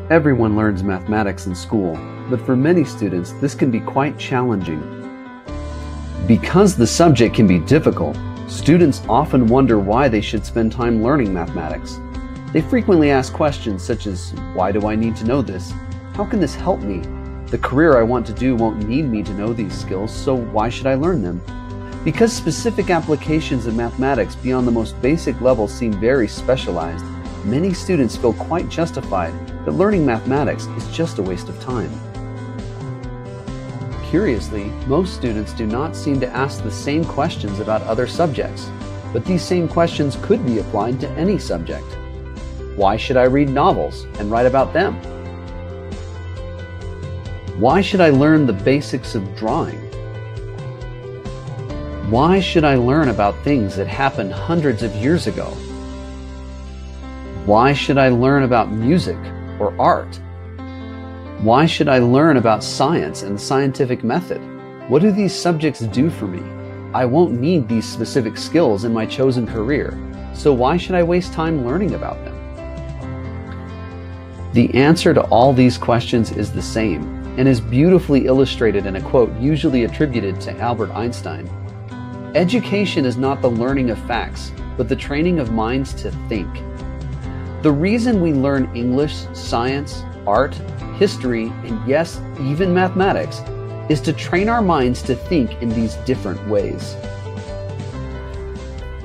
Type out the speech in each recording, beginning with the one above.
Everyone learns mathematics in school, but for many students, this can be quite challenging. Because the subject can be difficult, students often wonder why they should spend time learning mathematics. They frequently ask questions such as, why do I need to know this? How can this help me? The career I want to do won't need me to know these skills, so why should I learn them? Because specific applications of mathematics beyond the most basic level seem very specialized, many students feel quite justified that learning mathematics is just a waste of time. Curiously, most students do not seem to ask the same questions about other subjects, but these same questions could be applied to any subject. Why should I read novels and write about them? Why should I learn the basics of drawing? Why should I learn about things that happened hundreds of years ago? Why should I learn about music or art? Why should I learn about science and the scientific method? What do these subjects do for me? I won't need these specific skills in my chosen career, so why should I waste time learning about them? The answer to all these questions is the same, and is beautifully illustrated in a quote usually attributed to Albert Einstein. Education is not the learning of facts, but the training of minds to think. The reason we learn English, science, art, history, and yes, even mathematics, is to train our minds to think in these different ways.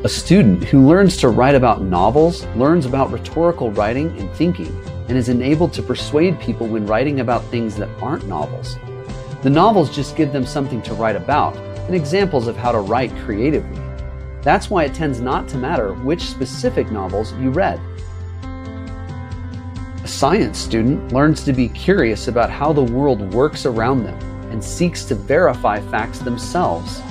A student who learns to write about novels learns about rhetorical writing and thinking, and is enabled to persuade people when writing about things that aren't novels. The novels just give them something to write about, and examples of how to write creatively. That's why it tends not to matter which specific novels you read. A science student learns to be curious about how the world works around them and seeks to verify facts themselves.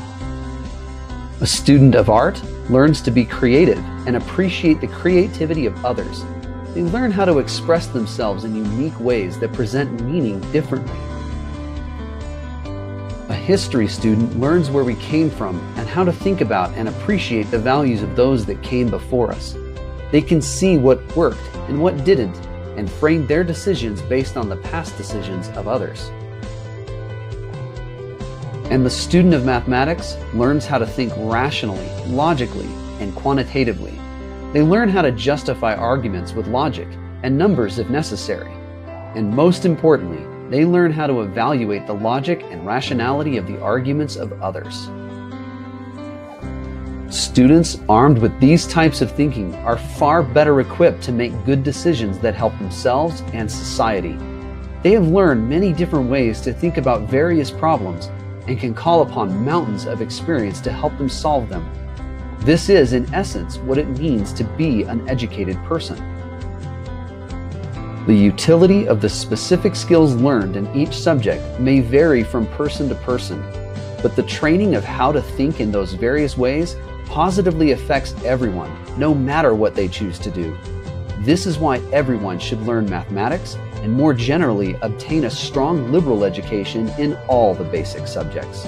A student of art learns to be creative and appreciate the creativity of others. They learn how to express themselves in unique ways that present meaning differently. A history student learns where we came from and how to think about and appreciate the values of those that came before us. They can see what worked and what didn't, and frame their decisions based on the past decisions of others. And the student of mathematics learns how to think rationally, logically, and quantitatively. They learn how to justify arguments with logic and numbers if necessary. And most importantly, they learn how to evaluate the logic and rationality of the arguments of others. Students armed with these types of thinking are far better equipped to make good decisions that help themselves and society. They have learned many different ways to think about various problems and can call upon mountains of experience to help them solve them. This is, in essence, what it means to be an educated person. The utility of the specific skills learned in each subject may vary from person to person, but the training of how to think in those various ways positively affects everyone, no matter what they choose to do. This is why everyone should learn mathematics and more generally obtain a strong liberal education in all the basic subjects.